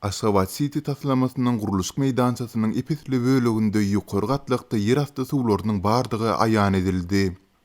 Aşgabat City taslamasynyň guruluş meýdançasynyň epitli bölегinde ýokary gatlykda yer asty suwlarynyň bardygy aýan edildi.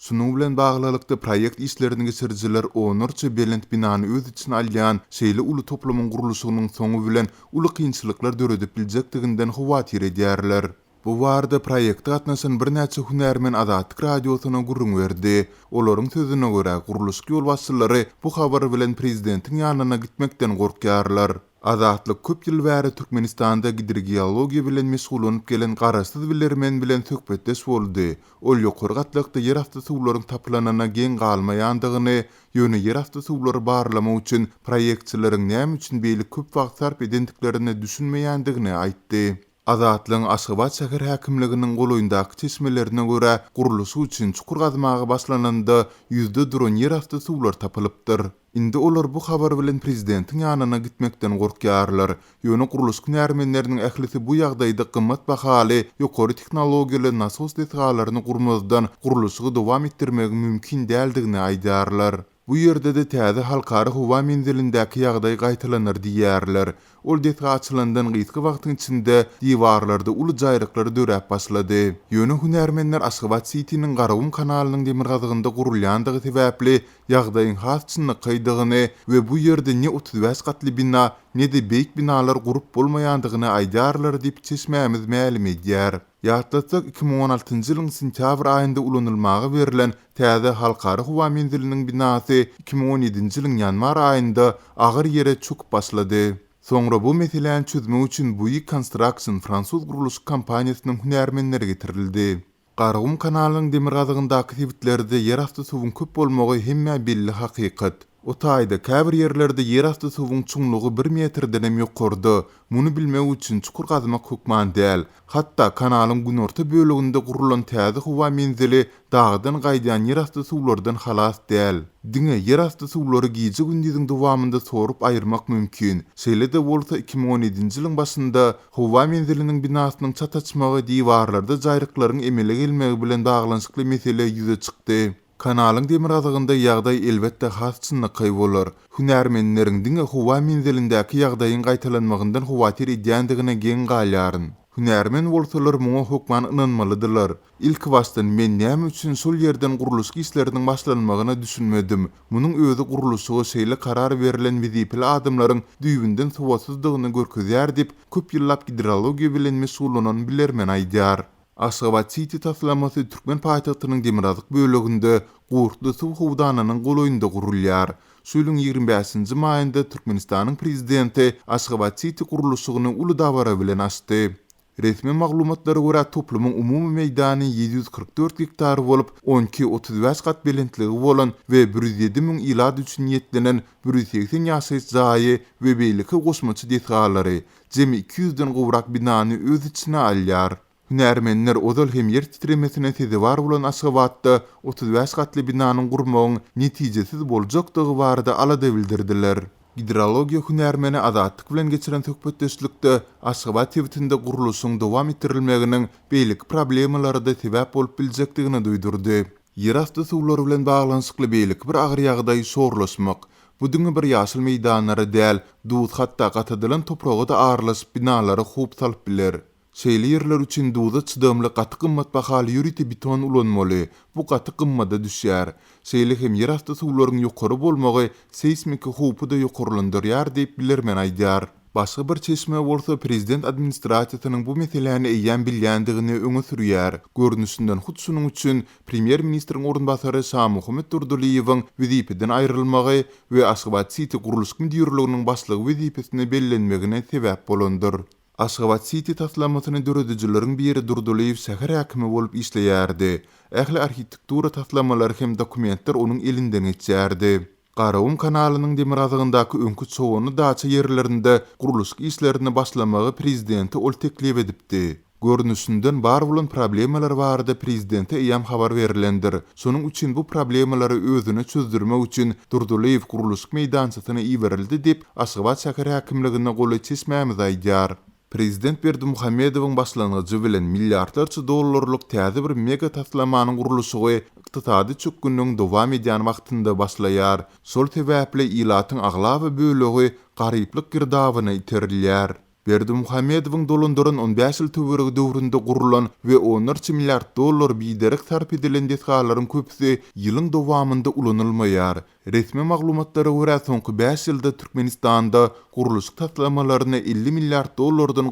Şunuň bilen baglylykda proýekt işlerini geçirjiler onurça belent binany öz içine alýan şeýle uly toplamyň guruluşynyň soňu bilen uly kynçylyklar döredip biljekdiginden hawatyr edýärler. Bu warda proýekde gatnaşan bir näçe hünärmen Azatlyk radiosyna gurrun berdi. Olaryň sözüne görä guruluş ýolbaşçylary bu habar bilen prezidentiň ýanyna gitmekden gorkýarlar. Azatlyk köp ýyl bäri Türkmenistanda hidrogeologiýa bilen meşgulanyp gelen garaşsyz bilermen bilen söhbetdeş boldy. Ol ýokary gatlykda yer asty suwlaryň taplanana gen galmaýandygyny, ýöne yer asty suwlary barlama üçin proýektçileriň näme üçin beýle köp wagt sarp edendiklerini düşünmeýändigini aýtdy. Azatlyň Aşgabat şäher häkimliginiň golaýyndaky çeşmelerine görä guruluşy üçin çukur gazmagy başlananda ýüzde duran yer asty suwlar tapylypdyr. Indi olar bu habar bilen prezidentiň ýanyna gitmekden gorkýarlar. Ýöne guruluş hünärmenleriniň ählisi bu ýagdaýda gymmat bahaly ýokary tehnologiýaly nasos desgalaryny gurmazdan guruluşy dowam etdirmek mümkin däldigini aýdarlar. Bu ýerde de täze halkary howa menzilindäki ýagdaý gaýtalanır diýärler. Ol detga açylandan gysga wagtyň içinde diwarlarda uly jaýryklar döräp başlady. Ýöne hünärmenler Aşgabat City'niň Garawum kanalynyň demir gazygyny gurulýandygy sebäpli ýagdaýyň hasçyny kydygyny we bu ýerde ne 35 gatly bina ne de beýik binalar gurup bolmaýandygyny aýdarlar diýip çeşmämiz mälim edýär. Ýatlatsak 2016-njy ýylyň sentýabr aýynda ulanylmagy berilen täze halkary howa menziliniň binasy 2017-nji ýylyň ýanwar aýynda agyr ýere çöküp başlady. Soňra bu meseleni çözmek üçin Buick Construction fransuz guruluş kompaniýasynyň hünärmenleri getirildi. Garawum kanalynyň demir gazygyndaky tebitlerinde yer asty suwuň köp bolmagy hemme belli hakykat. O taýda käbir ýerlerde yer asty suwuň çuňlugy 1 metrden hem ýokardy. Muny bilmek üçin çukur gazmak hukman däl. Hatda kanalyň günorta böleginde gurulan täze howa menzili dagdan gaýdan yer asty suwlardan halas däl. Diňe yer asty suwlary gije gündüziň dowamında sorup aýyrmak mümkin. Şeýle de bolsa 2017-nji ýylyň başynda howa menziliniň binasynyň çataçmagy diwarlarda jaýryklaryň emele gelmegi bilen baglanyşykly mesele ýüze çykdy. Kanalyň demir gazygynda ýagdaý elbetde hasçynyky bolar. Hünärmenleriň diňe howa menzilindäki ýagdaýyň gaýtalanmagyndan hawatyr edýändigine gen galýaryn. Hünärmen bolsalar muňa hukman ynanmalydylar. İlk wastan men näme üçin şol ýerden guruluş işleriniň başlanmagyna düşünmedim. Munyň özü guruluşy şeýle karar berilen wezipeli adamlaryň düýbünden suwatsyzdygyny görkezýär diýip köp ýyllap hidrologiýa bilen meşgulanan bilermen aýdýar. Aşgabat City taslamasy Türkmen paýtagtynyň Demirazlyk böleginde Gurtly suw howdanynyň golaýynda gurulýar. Şu ýylyň 25-nji maýynda Türkmenistanyň prezidenti Aşgabat City guruluşyny uly dawara bilen açdy. Resmi maglumatlara görä toplumyň umumy meýdany 744 hektar bolup 12-35 gat belentligi bolan we 107 000 ilad üçin ýetlenen 180 ýaşaýyş jaýy we beýleki goşmaçy desgalary jemi 200-den gowrak binany öz içine alýar. Hünärmenler odal hem yer titremesine tezewar bolan Aşgabatda 35 gatly binanyň gurmagyň netijesiz boljakdygy barada alada bildirdiler. Hidrologiýa hünärmeni Azatlyk bilen geçiren söhbetdeşlikde Aşgabat tebitinde guruluşyň dowam etdirilmeginiň beýlik problemalary da sebäp bolup biljekdigini duýdurdy. Yer asty suwlary bilen baglanyşykly beýlik bir agyr ýagdaý sorlaşmak. Bu diňe bir ýaşyl meýdanlary däl, duz hatda gatadylan topragy da arlaşyp binalary hup salyp biler. Şeýle ýerler üçin duza çydamly gaty gymmat bahaly ýüriti beton ulanmaly. Bu gaty gymmada düşýär. Şeýle hem yer asty suwlaryň ýokary bolmagy seismik hupy da ýokarlandyrýar diýip bilermen aýdýar. Başga bir çeşme bolsa prezident administrasiýasynyň bu meseleni eýýän bilýändigini öňe sürýär. Görnüşinden hut şunuň üçin premier ministriň orunbasary Şahmuhammad Durduliýewiň wezipeden aýrylmagy we Aşgabat City guruluş müdürliginiň başlygy wezipesine bellenmegine sebäp bolandyr. Aşgabat City taslamasyny döredijileriň biri Durduliýew şäher häkimi bolup işleýärdi. Ähli arhitektura taslamalary hem dokumentler onuň elinden geçýärdi. Garawum kanalynyň demir gazygyndaky öňkü çoğuny daça ýerlerinde guruluş işlerini başlamagy prezidenti ol teklip edipdi. Görnüşinden bar bolan problemalar barada prezidente eýam habar berilendir. Şonuň üçin bu problemalary özüne çözdürmek üçin Durduliýew guruluş meýdançasyna iberildi diýip Aşgabat şäher häkimligine goly çeşmämiz aýdýar. Prezident Berdimuhammedowyň başlangyjy bilen milliardlarça dollarlyk täze bir mega taslamanyň guruluşy ykdysady çökgüniň dowam edýän wagtynda başlaýar. Şol sebäple ilatyň agla we bölegi garyplyk girdawyna iterilýär. Berdi Muhammedowyň dolandyran 15 ýyl töweregi döwründe gurulan we $10 milliard biderek sarp edilen desgalaryň köpüsi ýylyň dowamynda ulanylmaýar. Resmi maglumatlara görä soňky 5 ýylda Türkmenistanda guruluş taslamalarına $50 milliard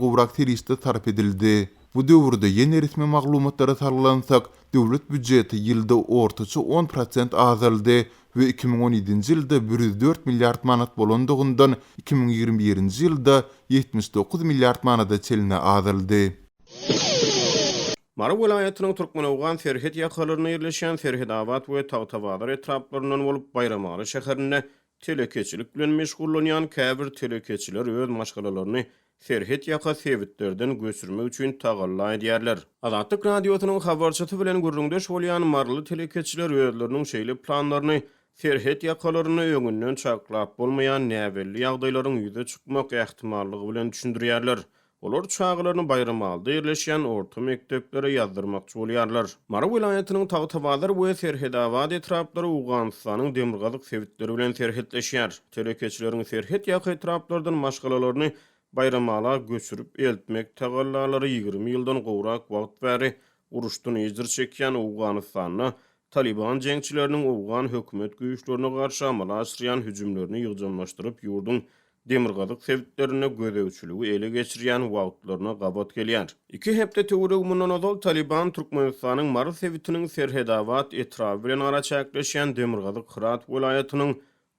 gowrak serişde sarp edildi. Bu döwürde ýene resmi maglumatlara sarlansak, döwlet büdjeti ýylda ortaça 10% azaldy we 2017-nji ýylda 104 milliard manat bolandygyndan 2021-nji ýylda 79 milliard manada çeline azaldy. Mara welaýatynyň Türkmenowgan Serhet ýakalaryna ýerleşen Serhedabad we Tawtawazar etraplaryndan bolup Bayramaly şäherine telekeçilik bilen meşgullanýan käbir telekeçiler öz maşgalalaryny Serhet ýaka sebitlerden göçürmek üçin tagalla edýärler. Azatlyk radiosynyň habarçysy bilen gurrundaş bolýan marly telekeçiler özleriniň şeýle planlaryny Serhet ýakalaryny öňünden çaklap bolmaýan näwelli ýagdaýlaryň ýüze çykmak ähtimallygy bilen düşündirýärler. Olar çağlarını Bayramalda yerleşen orta mekteplere yazdırmakçı bolýarlar. Mara welaýatynyň Tawtawazar we Serhedabad etraplary Owganystanyň demirgazyk sebitleri bilen serhetleşýär. Telekeçileriň Serhet ýaky etraplardan maşgalalaryny Bayramala göçürüp eltmek tagallalary 20 ýyldan gowrak wagt bäri uruşdan ejir çekýän Owganystanyna Taliban jeňçileriniň Owgan hökümet güýçlerine garşy amala aşyrýan hüjümlerini ýygjamlaşdyryp ýurdun demirgazyk sebitlerine gödäwçiligi ele geçirýän wagtlaryna gabat gelýär. 2 hepde töwereg mundan ozal Taliban Türkmenistanyň Mara sebitiniň Serhedabad etrapy bilen ara çäkleşýän demirgazyk Hırat welaýatynyň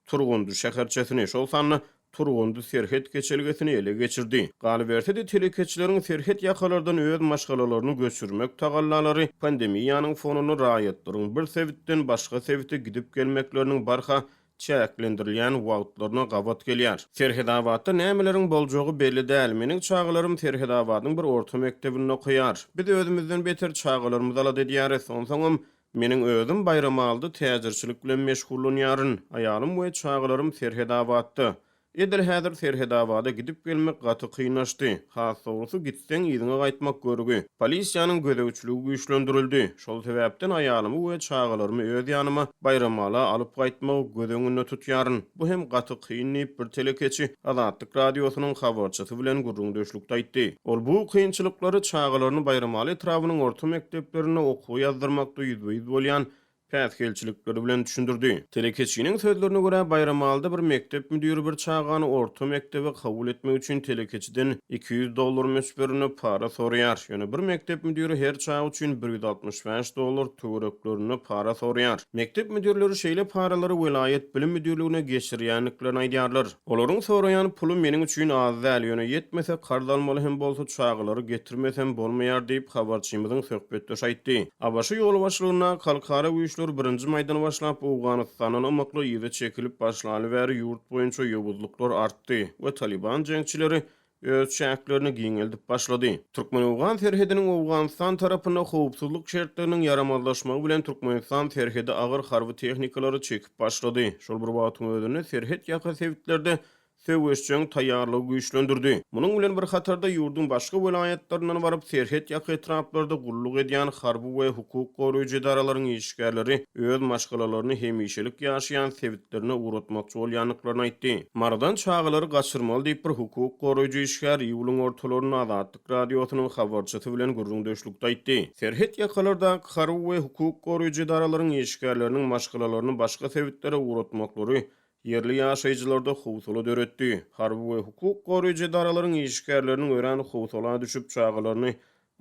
Turgundy şäherçesini şol sanly Turgundy Serhet geçelgesini ele geçirdi. Galbertede telekeçileriň Serhet ýakalardan öz maşgalalaryny göçürmek tagallalary pandemiýanyň fonuny raýatlaryň bir sebitden başga sebite gidip gelmekleriniň barha çäklendirilýän wagtlaryna gabat gelýär. Serhedabadda nämeleriň boljogy belli däl. Meniň çağlarym Serhedabadyň bir orta mektebinde okuýar. Biz özümizden beter çağlarymyzy ala edýäris. Onsoňam meniň özüm Bayramalda täzirçilik bilen meşgullanýaryn. Aýalym we çağlarym Serhedabadda. Edil häzir Serhedabada gidip gelmek gaty kynlaşdy. Hasawrusy gitseň ýyzyňa gaýtmak görügi. Polisiýanyň gödäwçiligi güýçlendirildi. Şol sebäpden aýalymy we çağlarymı öz ýanyma Bayramala alyp gaýtmagy gödeňinde tutýaryn. Bu hem gaty kynlyp bir telekeçi Azatlyk radiosynyň habarçysy bilen gurrundaşlykda aýtdy. Ol bu kynçylyklary çağlaryny Bayramala etrabynyň orta mekdeplerine okuw ýazdyrmakda ýüzbeýiz bolýan päsgelçilikleri bilen düşündirdi. Telekeçiniň sözlerine görä Bayramalda bir mektep müdiri bir çağany orta mektebe kabul etmek üçin telekeçiden $200 meşberini para sorýar. Ýöne bir mektep müdiri her çağ üçin $165 töwereklerini para sorýar. Mektep müdirleri şeýle paralary welaýet bilim müdirligine geçirýänliklerini aýdýarlar. Olaryň soraýan pulu meniň üçin az däl, ýöne ýetmese kardalmaly hem bolsa çağlary getirmesem bolmaýar diýip habarçymyzyň söhbetdeş aýtdy. Abaşy ýol başlygyna kalkara birinci maýdan başlap Owganystanyň amaqly ýyzy çekilip başlaly bäri ýurt boýunça ýobuzluklar artdy we Taliban jeňçileri öz şäherlerini giňeldip başlady. Türkmen-Owgan serhediniň Owganystan tarapyna howpsuzlyk şertleriniň yaramazlaşmagy bilen Türkmenistan serhedi agyr harby tehnikalary çekip başlady. Şol bir wagtyň özünde serhet ýaka sebitlerde söwüşçüň taýýarlygy güýçlendirdi. Munyň bilen bir hatarda ýurdun başga welaýatlaryndan baryp serhet ýaky etraplarda gulluk edýän harby we hukuk goraýjy daralaryň işgärleri öz maşgalalaryny hemişelik ýaşaýan sebitlerine uğratmakçy bolýanlyklaryny aýtdy. Maradan çağlary gaçyrmaly diýip bir hukuk goraýjy işgär ýylyň ortalaryna Azatlyk radiosynyň habarçysy bilen gurrundaşlykda aýtdy. Serhet ýakalarda harby we hukuk goraýjy daralaryň işgärleriniň maşgalalaryny başga sebitlere uğratmaklary yerli ýaşaýjylarda howsala döretdi. Harby we hukuk goraýjy daralaryň işgärleriniň ören howsala düşüp çağlaryny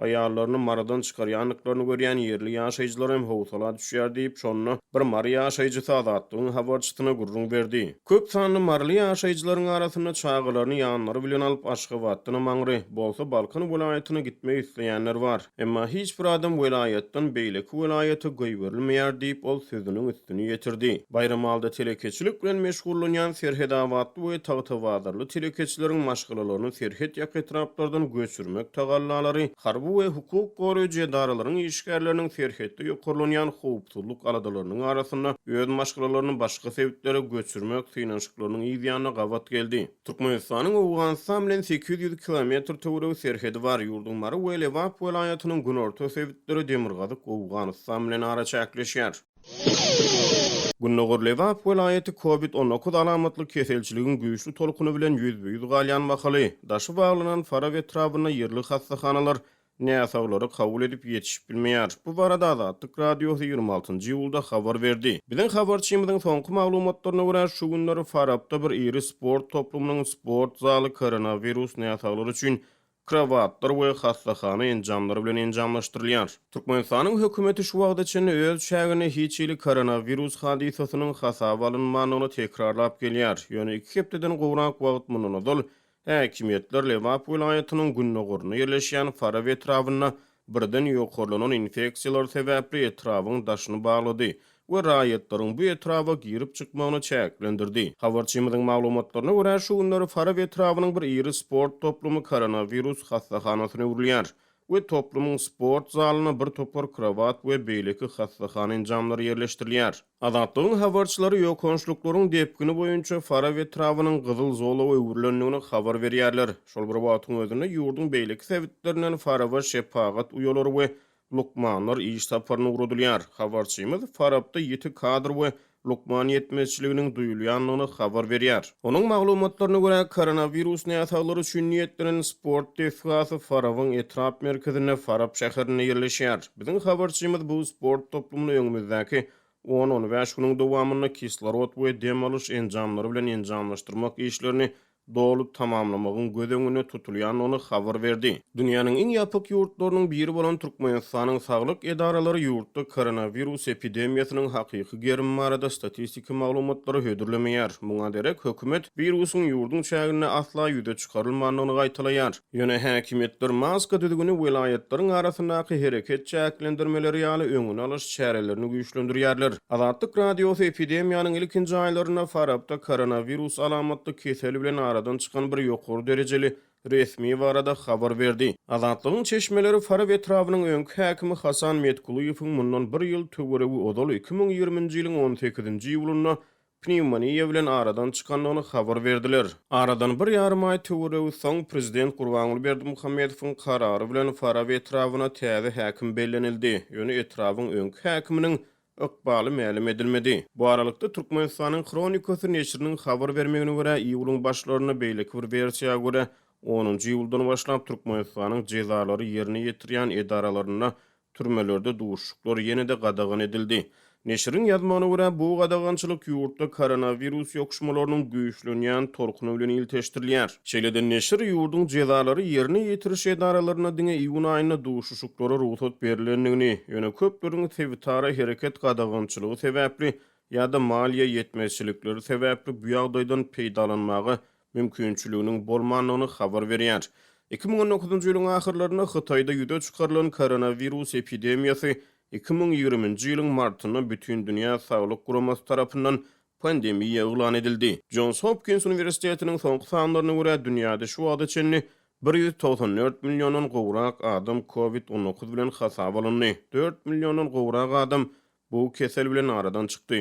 aýallaryny maradan çykarýanlyklaryny görýän yerli ýaşaýjylar hem howsala düşýär diýip şonu bir mary ýaşaýjysy Azatlygyň habarçysyna gurrun berdi. Köp sanly marly ýaşaýjylaryň arasynda çağlaryny ýanlary bilen alyp Aşgabatdyna maňry bolsa Balkan welaýatyna gitmek isleýänler bar. Emma hiç bir adam welaýatdan beýleki welaýata goýberilmeýär diýip ol sözüniň üstüni ýetirdi. Bayramalda telekeçilik bilen meşgullanýan Serhedabadly we Tawtawazarly telekeçileriň maşgalalaryny serhet ýaky etraplardan göçürmek tagallalary harby we hukuk goraýjy daralaryň işgärleriniň serhetde ýokurlanýan howpsuzlyk aladalarynyň arasynda öz maşgalalaryny başga sebitlere göçürmek synanşyklarynyň ýygyanyna gabat geldi. Türkmenistanyň Owganystan bilen 800 kilometr töwereg serhedi bar. Ýurdun Mara we Lewap welaýatynyň günorta sebitleri demirgazyk Owganystan bilen ara çäkleşýär. Günnäger Lewap welaýaty COVID-19 alamatly keselçiligiň güýçli tolkuny bilen ýüzbe-ýüz galýan wakaly. Daşy baglanan fara we etrabyna ýerli hastahanalar näsaglary kabul edip ýetişip bilmeýär. Bu barada Azatlyk radiosu 26-njy ýylda habar berdi. Biziň habarçymyzyň soňky maglumatlaryna görä şu günleri Farabda bir iri sport toplumynyň sport zaly koronavirus näsaglary üçin kravatlar we hastahana enjamlary bilen enjamlaşdyrylýar. Türkmenistanyň hökümeti şu wagda içinde öz şägini hiçili koronavirus hadisasynyň hasaba alynmagyny tekrarlap gelýär. Ýöne 2 hepdeden gowrak wagt mununadal häkimetler Lewap welaýatynyň Günnägorna ýerleşýän fara we etrabyna birden ýokurlanan infeksiýalar sebäpli etrabyň daşyny baglady we raýatlaryň bu etraba girip çykmagyny çäklendirdi. Habarçymyzyň maglumatlaryna görä şu günleri fara we etrabynyň bir iri sport toplumy koronavirus hastahanasyna urilýär. We toplumyň sport zalyna bir topar kravat we beýleki hastahana enjamlary ýerleşdirilýär. Azatlygyň habarçylary ýokonşluklaryň depgini boýunça fara we etrabynyň gyzyl zola we öwürlendigini habar berýärler. Şol bir wagtyň özünde ýurdun beýleki sebeplerinden fara we şepagat uýalary we lukmanlar iş taparyna uradylýar. Habarçymyz Farabda 7 kadr we lukman ýetmezçiliginiň duýulýanlygyny habar berýär. Onuň maglumatlaryna görä koronavirus näsaglary üçin niýetlenen sport tesgasy Farabyň etrap merkezine Farab şäherine ýerleşýär. Biziň habarçymyz bu sport toplumyny öňümüzdäki 10-15 güniň dowamyny kislorod we dem alyş enjamlary bilen enjamlaşdyrmak işlerini dolup tamamlamagyň göz tutulýanyny habar berdi. Dünýäniň iň ýapyk ýurtlarynyň biri bolan Türkmenistanyň saglyk edaralary ýurtda koronavirus epidemiýasynyň hakyky gerim barada statistika maglumatlary hödürlemeýär. Muňa derek hökümet virusyň ýurdun çägine asla ýüze çykarylmagyny gaýtalaýar. Ýöne häkimetler maska düzgüni welaýatlaryň arasyndaky hereket çäklendirmeleri ýaly öňüne alyş çärelerini güýçlendirýärler. Azatlyk radiosu epidemiýanyň ilkinji aýlaryna Farabda koronavirus alamatly keseli bilen aradan çıkan bir ýokary derejeli resmi barada habar berdi. Azatlygyň çeşmeleri fara we etrabynyň öňkü häkimi Hasan Metguliýewiň mundan 1 ýyl töwereги odaly 2020-nji ýylyň 18-nji ýylyna pneumoniýa bilen aradan çykanlygyny habar berdiler. Aradan 1,5 aý töwereги soň prezident Gurbanuly Berdimuhammedowyň karary bilen fara we etrabyna täze häkim bellenildi. Ýöne etrabyň öňkü häkiminiň ykbaly ma'lum edilmedi. Bu aralykda Türkmenistanyň Kronikasy neşriniň habar bermegine görä ýylyň başlaryna beýleki bir versiýa görä 10-njy ýyldan başlap Türkmenistanyň jezalary ýerine ýetirýän edaralaryna türmelerde duşuklar ýene-de gadagan edildi. Neşrin ýazmagyna görä bu gadagançylyk ýurtda koronavirus ýokuşmalarynyň güýçlenýän torkuny bilen ilteşdirilýär. Şeýleden neşir ýurdun jezalary ýerine ýetiriş edaralaryna diňe iýun aýyna duşuşuklary ruhsat berilendigini, ýöne köpleriň sebitara hereket gadagançylygy sebäpli ýa-da maliýe ýetmezçilikleri sebäpli bu ýagdaýdan peýdalanmagy mümkinçiliginiň bolmanyny habar berýär. 2019-njy ýylyň ahyrlaryna Hytaýda ýüze çykarylan koronavirus epidemiýasy 2020-nji ýylyň martyna bütün dünýä saglyk guramasy tarapyndan pandemiýa elan edildi. Johns Hopkins Universitetiniň soňky sanlaryna görä dünýäde şu wagta içinde 194 milyondan gowrak adam COVID-19 bilen hasaba alyndy. 4 milyondan gowrak adam bu kesel bilen aradan çykdy.